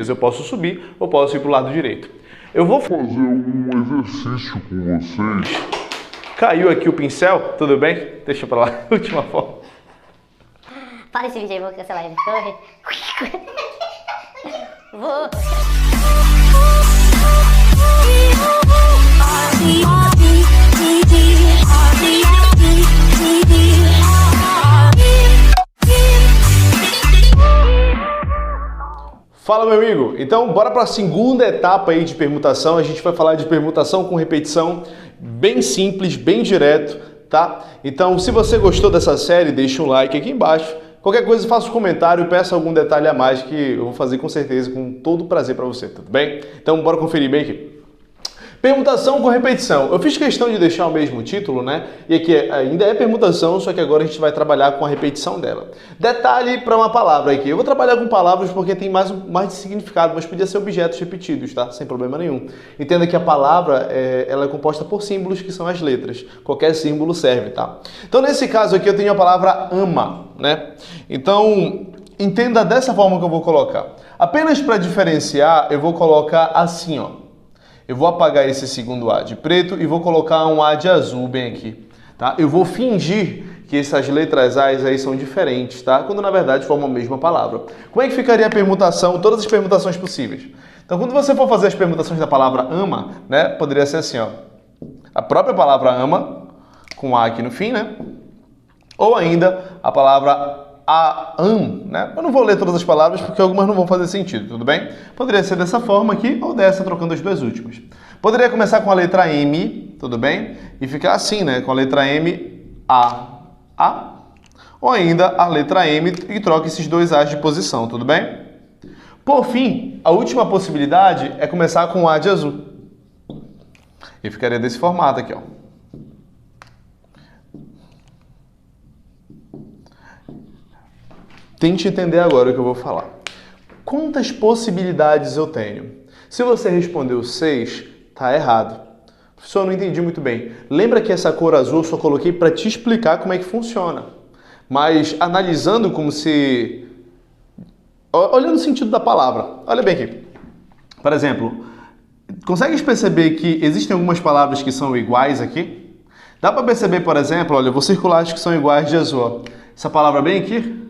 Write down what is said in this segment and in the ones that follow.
Eu posso subir ou posso ir para o lado direito. Eu vou fazer um exercício com vocês. Caiu aqui o pincel, tudo bem? Deixa pra lá, última foto. Para esse vídeo aí, vou cancelar ele. Vou. Fala, meu amigo! Então, bora para a segunda etapa aí de permutação. A gente vai falar de permutação com repetição, bem simples, bem direto, tá? Então, se você gostou dessa série, deixa um like aqui embaixo. Qualquer coisa, faça um comentário, peça algum detalhe a mais que eu vou fazer com certeza, com todo prazer para você, tudo bem? Então, bora conferir bem aqui. Permutação com repetição. Eu fiz questão de deixar o mesmo título, né? E aqui ainda é permutação, só que agora a gente vai trabalhar com a repetição dela. Detalhe para uma palavra aqui. Eu vou trabalhar com palavras porque tem mais de significado, mas podia ser objetos repetidos, tá? Sem problema nenhum. Entenda que a palavra ela é composta por símbolos, que são as letras. Qualquer símbolo serve, tá? Então, nesse caso aqui, eu tenho a palavra ama, né? Então, entenda dessa forma que eu vou colocar. Apenas para diferenciar, eu vou colocar assim, ó. Eu vou apagar esse segundo A de preto e vou colocar um A de azul bem aqui, tá? Eu vou fingir que essas letras A's aí são diferentes, tá? Quando na verdade formam a mesma palavra. Como é que ficaria a permutação, todas as permutações possíveis? Então, quando você for fazer as permutações da palavra ama, né? Poderia ser assim, ó. A própria palavra ama, com A aqui no fim, né? Ou ainda a palavra né? Eu não vou ler todas as palavras porque algumas não vão fazer sentido, tudo bem? Poderia ser dessa forma aqui ou dessa, trocando as duas últimas. Poderia começar com a letra M, tudo bem? E ficar assim, né? Com a letra M, A. Ou ainda a letra M e troca esses dois A's de posição, tudo bem? Por fim, a última possibilidade é começar com A de azul. E ficaria desse formato aqui, ó. Tente entender agora o que eu vou falar. Quantas possibilidades eu tenho? Se você respondeu 6, tá errado. Professor, eu não entendi muito bem. Lembra que essa cor azul eu só coloquei para te explicar como é que funciona. Mas analisando como se... Olhando o sentido da palavra. Olha bem aqui. Por exemplo, consegues perceber que existem algumas palavras que são iguais aqui? Dá para perceber, por exemplo, olha, eu vou circular as que são iguais de azul. Essa palavra bem aqui...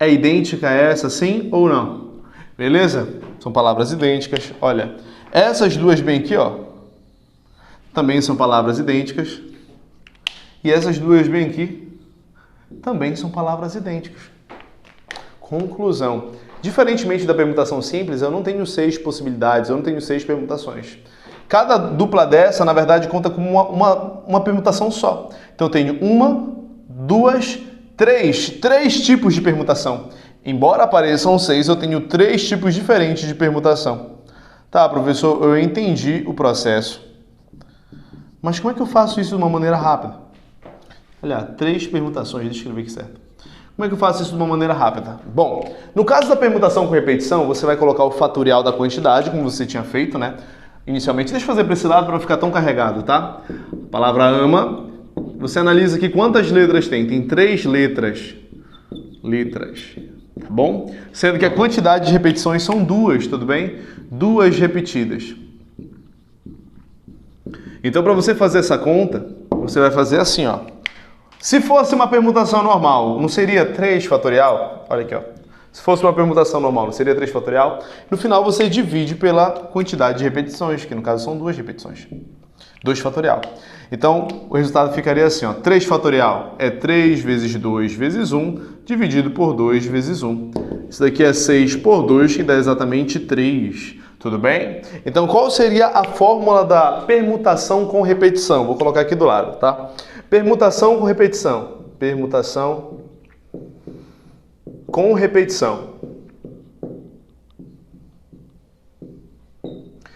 é idêntica a essa, sim ou não? Beleza? São palavras idênticas. Olha, essas duas bem aqui, ó, também são palavras idênticas. E essas duas bem aqui também são palavras idênticas. Conclusão. Diferentemente da permutação simples, eu não tenho 6 possibilidades, eu não tenho 6 permutações. Cada dupla dessa, na verdade, conta como uma permutação só. Então, eu tenho 1, 2, 3 tipos de permutação. Embora apareçam 6, eu tenho 3 tipos diferentes de permutação. Tá, professor, eu entendi o processo. Mas como é que eu faço isso de uma maneira rápida? Olha, 3 permutações, deixa eu escrever aqui certo. Como é que eu faço isso de uma maneira rápida? Bom, no caso da permutação com repetição, você vai colocar o fatorial da quantidade, como você tinha feito, né? Inicialmente, deixa eu fazer para esse lado para não ficar tão carregado, tá? A palavra ama... Você analisa aqui quantas letras tem. Tem 3 letras. Tá bom? Sendo que a quantidade de repetições são 2, tudo bem? 2 repetidas. Então, para você fazer essa conta, você vai fazer assim, ó. Se fosse uma permutação normal, não seria 3 fatorial? Olha aqui, ó. Se fosse uma permutação normal, não seria 3 fatorial? No final, você divide pela quantidade de repetições, que no caso são 2 repetições. 2 fatorial. Então, o resultado ficaria assim, ó. 3 fatorial é 3 vezes 2 vezes 1, dividido por 2 vezes 1. Isso daqui é 6 por 2, que dá exatamente 3. Tudo bem? Então, qual seria a fórmula da permutação com repetição? Vou colocar aqui do lado, tá? Permutação com repetição. Permutação com repetição.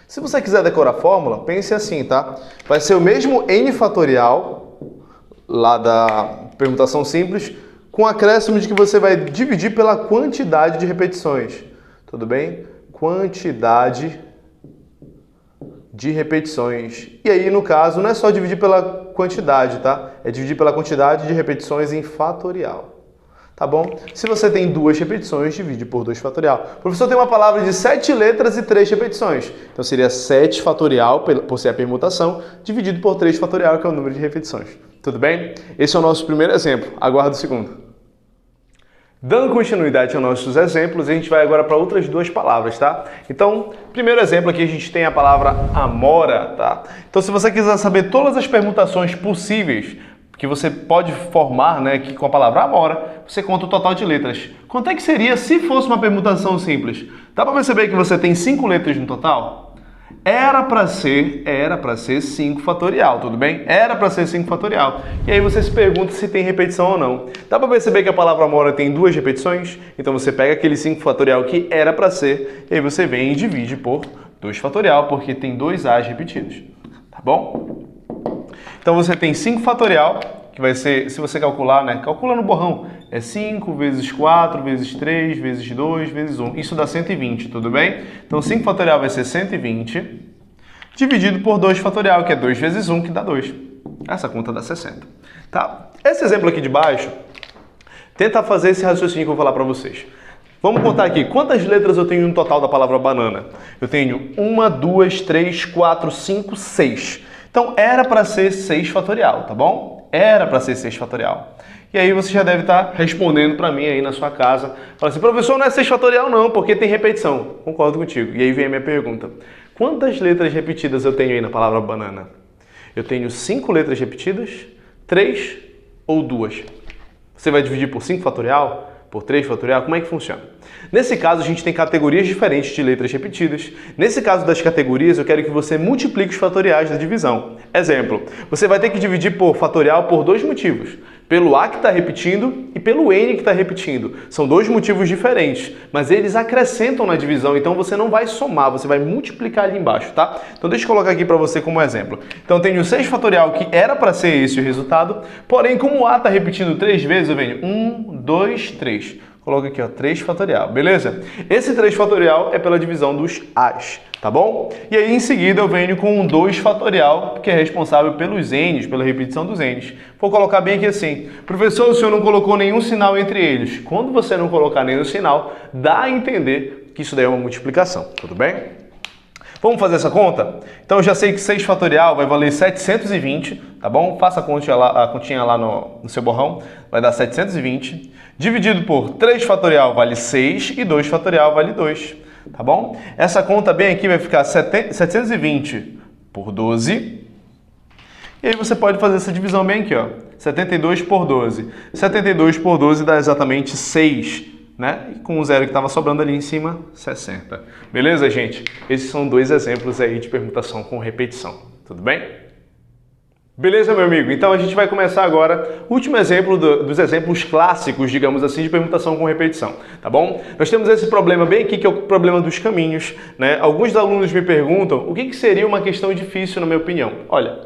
Se você quiser decorar a fórmula, pense assim, tá? Vai ser o mesmo n fatorial, lá da permutação simples, com acréscimo de que você vai dividir pela quantidade de repetições. Tudo bem? Quantidade de repetições. E aí, no caso, não é só dividir pela quantidade, tá? É dividir pela quantidade de repetições em fatorial. Tá bom? Se você tem 2 repetições, divide por 2 fatorial. O professor tem uma palavra de 7 letras e 3 repetições. Então seria 7 fatorial, por ser a permutação, dividido por 3 fatorial, que é o número de repetições. Tudo bem? Esse é o nosso primeiro exemplo. Aguardo o segundo. Dando continuidade aos nossos exemplos, a gente vai agora para outras 2 palavras, tá? Então, primeiro exemplo aqui a gente tem a palavra amora, tá? Então, se você quiser saber todas as permutações possíveis que você pode formar, né, aqui com a palavra amora, você conta o total de letras. Quanto é que seria se fosse uma permutação simples? Dá para perceber que você tem 5 letras no total? Era para ser 5 fatorial, tudo bem? Era para ser 5 fatorial. E aí você se pergunta se tem repetição ou não. Dá para perceber que a palavra amora tem 2 repetições? Então você pega aquele 5 fatorial que era para ser, e aí você vem e divide por 2 fatorial, porque tem 2 A's repetidos. Tá bom? Então você tem 5 fatorial, que vai ser, se você calcular, né? Calcula no borrão. É 5 vezes 4, vezes 3, vezes 2, vezes 1. Isso dá 120, tudo bem? Então 5 fatorial vai ser 120, dividido por 2 fatorial, que é 2 vezes 1, que dá 2. Essa conta dá 60. Tá? Esse exemplo aqui de baixo, tenta fazer esse raciocínio que eu vou falar para vocês. Vamos contar aqui, quantas letras eu tenho no total da palavra banana? Eu tenho 1, 2, 3, 4, 5, 6. Então, era para ser 6 fatorial, tá bom? Era para ser 6 fatorial. E aí você já deve estar respondendo para mim aí na sua casa. Fala assim, professor, não é 6 fatorial não, porque tem repetição. Concordo contigo. E aí vem a minha pergunta. Quantas letras repetidas eu tenho aí na palavra banana? Eu tenho 5 letras repetidas, 3 ou 2? Você vai dividir por 5 fatorial? Por 3 fatorial? Como é que funciona? Nesse caso, a gente tem categorias diferentes de letras repetidas. Nesse caso das categorias, eu quero que você multiplique os fatoriais da divisão. Exemplo, você vai ter que dividir por fatorial por 2 motivos. Pelo A que está repetindo e pelo N que está repetindo. São 2 motivos diferentes, mas eles acrescentam na divisão, então você não vai somar, você vai multiplicar ali embaixo, tá? Então deixa eu colocar aqui para você como exemplo. Então eu tenho 6 fatorial, que era para ser esse o resultado, porém como o A está repetindo 3 vezes, eu venho 1, 2, 3. Coloca aqui, ó, 3 fatorial, beleza? Esse 3 fatorial é pela divisão dos A's, tá bom? E aí, em seguida, eu venho com um 2 fatorial, que é responsável pelos N's, pela repetição dos N's. Vou colocar bem aqui assim. Professor, o senhor não colocou nenhum sinal entre eles. Quando você não colocar nenhum sinal, dá a entender que isso daí é uma multiplicação, tudo bem? Vamos fazer essa conta? Então, eu já sei que 6 fatorial vai valer 720, tá bom? Faça a continha lá no seu borrão, vai dar 720. Dividido por 3 fatorial vale 6 e 2 fatorial vale 2, tá bom? Essa conta bem aqui vai ficar 720 por 12. E aí você pode fazer essa divisão bem aqui, ó. 72 por 12. 72 por 12 dá exatamente 6, né? E com o zero que estava sobrando ali em cima, 60. Beleza, gente? Esses são 2 exemplos aí de permutação com repetição. Tudo bem? Beleza, meu amigo? Então a gente vai começar agora o último exemplo dos exemplos clássicos, digamos assim, de permutação com repetição, tá bom? Nós temos esse problema bem aqui, que é o problema dos caminhos, né? Alguns alunos me perguntam o que seria uma questão difícil, na minha opinião. Olha,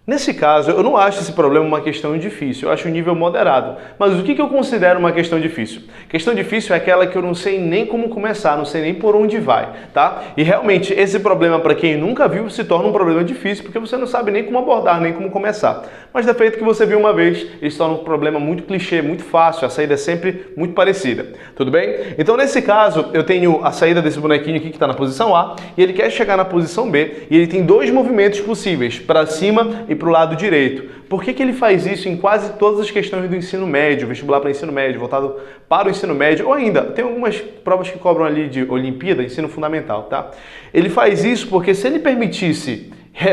nesse caso, eu não acho esse problema uma questão difícil, eu acho um nível moderado. Mas o que eu considero uma questão difícil? Questão difícil é aquela que eu não sei nem como começar, não sei nem por onde vai, tá? E realmente, esse problema, para quem nunca viu, se torna um problema difícil, porque você não sabe nem como abordar, nem como começar. Mas defeito que você viu uma vez, ele se torna um problema muito clichê, muito fácil, a saída é sempre muito parecida, tudo bem? Então, nesse caso, eu tenho a saída desse bonequinho aqui que está na posição A, e ele quer chegar na posição B, e ele tem 2 movimentos possíveis, para cima e para o lado direito. Por que ele faz isso em quase todas as questões do ensino médio, vestibular para ensino médio, voltado para o ensino médio, ou ainda, tem algumas provas que cobram ali de Olimpíada, ensino fundamental, tá? Ele faz isso porque se ele permitisse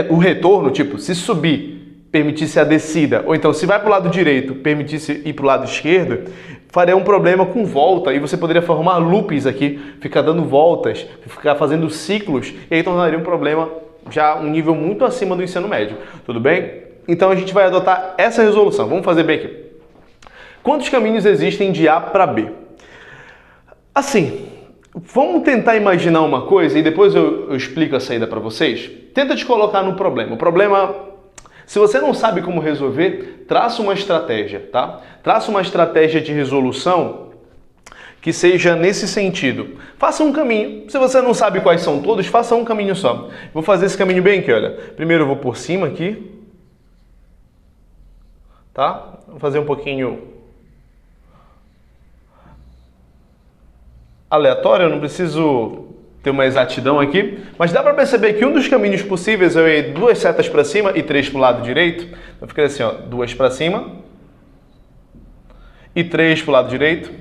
o retorno, tipo, se subir, permitisse a descida, ou então se vai para o lado direito, permitisse ir para o lado esquerdo, faria um problema com volta, e você poderia formar loops aqui, ficar dando voltas, ficar fazendo ciclos, e aí tornaria um problema já um nível muito acima do ensino médio, tudo bem? Então a gente vai adotar essa resolução. Vamos fazer bem aqui. Quantos caminhos existem de A para B? Assim, vamos tentar imaginar uma coisa e depois eu explico a saída para vocês. Tenta te colocar no problema. O problema, se você não sabe como resolver, traça uma estratégia, tá? Traça uma estratégia de resolução que seja nesse sentido. Faça um caminho. Se você não sabe quais são todos, faça um caminho só. Vou fazer esse caminho bem aqui, olha. Primeiro eu vou por cima aqui. Tá? Vou fazer um pouquinho aleatória, eu não preciso ter uma exatidão aqui, mas dá para perceber que um dos caminhos possíveis é ir 2 setas para cima e 3 para o lado direito. Então fica assim, ó, 2 para cima e 3 para o lado direito.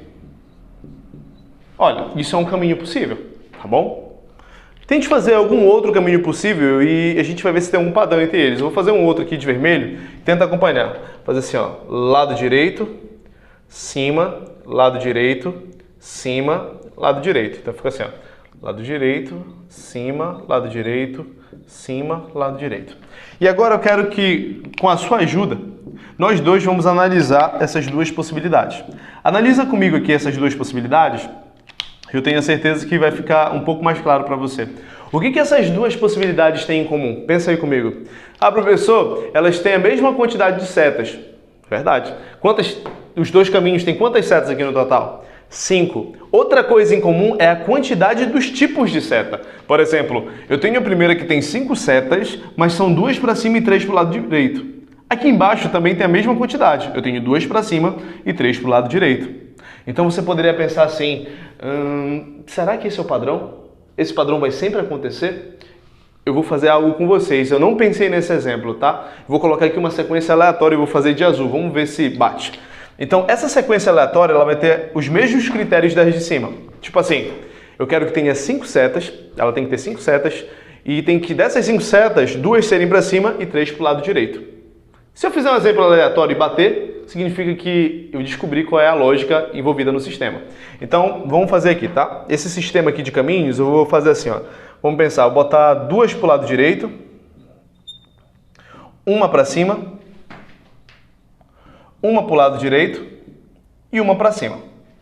Olha, isso é um caminho possível, tá bom? Tente fazer algum outro caminho possível e a gente vai ver se tem um padrão entre eles. Eu vou fazer um outro aqui de vermelho, tenta acompanhar. Fazer assim, ó, lado direito, cima, lado direito, cima, lado direito. Então fica assim, ó, lado direito, cima, lado direito, cima, lado direito. E agora eu quero que, com a sua ajuda, nós dois vamos analisar essas duas possibilidades. Analisa comigo aqui essas duas possibilidades. Eu tenho a certeza que vai ficar um pouco mais claro para você. O que essas duas possibilidades têm em comum? Pensa aí comigo. Ah, professor, elas têm a mesma quantidade de setas. Verdade. Os dois caminhos têm quantas setas aqui no total? 5. Outra coisa em comum é a quantidade dos tipos de seta. Por exemplo, eu tenho a primeira que tem 5 setas, mas são 2 para cima e 3 para o lado direito. Aqui embaixo também tem a mesma quantidade. Eu tenho 2 para cima e 3 para o lado direito. Então você poderia pensar assim, será que esse é o padrão? Esse padrão vai sempre acontecer? Eu vou fazer algo com vocês. Eu não pensei nesse exemplo, tá? Vou colocar aqui uma sequência aleatória e vou fazer de azul. Vamos ver se bate. Então, essa sequência aleatória ela vai ter os mesmos critérios das de cima. Tipo assim, eu quero que tenha 5 setas, ela tem que ter 5 setas, e tem que dessas 5 setas, 2 serem para cima e 3 para o lado direito. Se eu fizer um exemplo aleatório e bater, significa que eu descobri qual é a lógica envolvida no sistema. Então, vamos fazer aqui, tá? Esse sistema aqui de caminhos, eu vou fazer assim, ó. Vamos pensar, vou botar 2 para o lado direito, uma para cima, uma para o lado direito e uma para cima.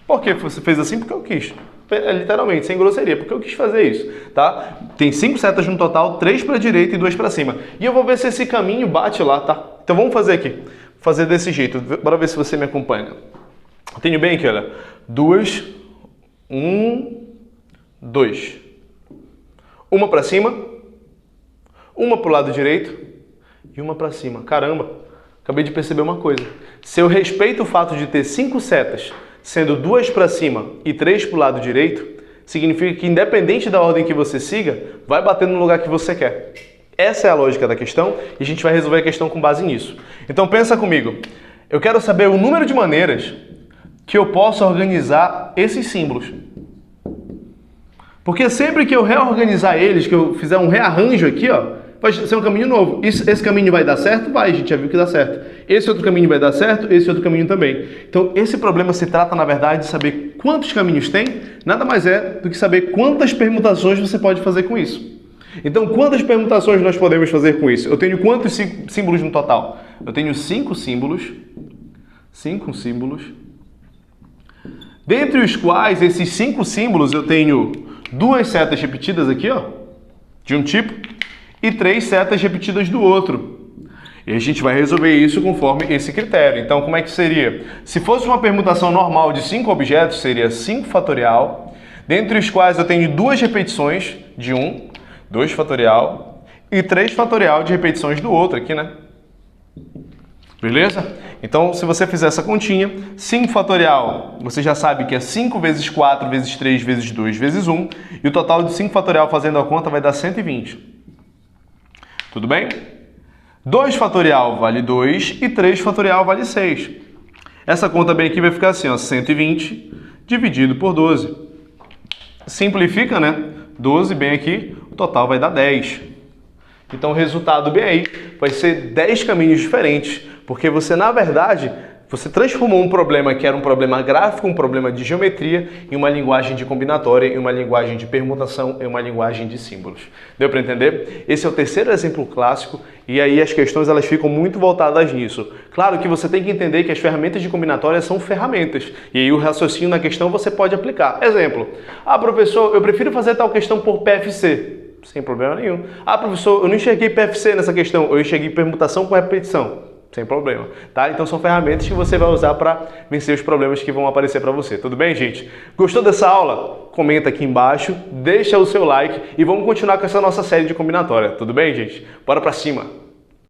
Por que você fez assim? Porque eu quis. Literalmente, sem grosseria, porque eu quis fazer isso, tá? Tem 5 setas no total, 3 para a direita e 2 para cima. E eu vou ver se esse caminho bate lá, tá? Então vamos fazer aqui. Vou fazer desse jeito. Bora ver se você me acompanha. Eu tenho bem aqui, olha. 2, 1, 2. Uma para cima, uma para o lado direito e uma para cima. Caramba, acabei de perceber uma coisa. Se eu respeito o fato de ter 5 setas, sendo 2 para cima e 3 para o lado direito, significa que independente da ordem que você siga, vai bater no lugar que você quer. Essa é a lógica da questão e a gente vai resolver a questão com base nisso. Então pensa comigo, eu quero saber o número de maneiras que eu posso organizar esses símbolos. Porque sempre que eu reorganizar eles, que eu fizer um rearranjo aqui, ó, vai ser um caminho novo. Esse caminho vai dar certo? Vai, a gente já viu que dá certo. Esse outro caminho vai dar certo? Esse outro caminho também. Então, esse problema se trata, na verdade, de saber quantos caminhos tem, nada mais é do que saber quantas permutações você pode fazer com isso. Então, quantas permutações nós podemos fazer com isso? Eu tenho quantos símbolos no total? Eu tenho 5 símbolos. 5 símbolos. Dentre os quais, esses 5 símbolos, eu tenho 2 setas repetidas aqui, ó, de um tipo, e 3 setas repetidas do outro. E a gente vai resolver isso conforme esse critério. Então, como é que seria? Se fosse uma permutação normal de 5 objetos, seria 5 fatorial, dentre os quais eu tenho 2 repetições de um, 2 fatorial, e 3 fatorial de repetições do outro aqui, né? Beleza? Então, se você fizer essa continha, 5 fatorial, você já sabe que é 5 vezes 4 vezes 3 vezes 2 vezes 1, e o total de 5 fatorial fazendo a conta vai dar 120. Tudo bem? 2 fatorial vale 2 e 3 fatorial vale 6. Essa conta bem aqui vai ficar assim, ó, 120 dividido por 12. Simplifica, né? 12 bem aqui, o total vai dar 10. Então o resultado bem aí vai ser 10 caminhos diferentes, porque você, na verdade, você transformou um problema que era um problema gráfico, um problema de geometria, em uma linguagem de combinatória, em uma linguagem de permutação, em uma linguagem de símbolos. Deu para entender? Esse é o terceiro exemplo clássico e aí as questões elas ficam muito voltadas nisso. Claro que você tem que entender que as ferramentas de combinatória são ferramentas e aí o raciocínio na questão você pode aplicar. Exemplo, professor, eu prefiro fazer tal questão por PFC. Sem problema nenhum. Professor, eu não enxerguei PFC nessa questão, eu enxerguei permutação com repetição. Sem problema, tá? Então são ferramentas que você vai usar para vencer os problemas que vão aparecer para você. Tudo bem, gente? Gostou dessa aula? Comenta aqui embaixo, deixa o seu like e vamos continuar com essa nossa série de combinatória. Tudo bem, gente? Bora pra cima!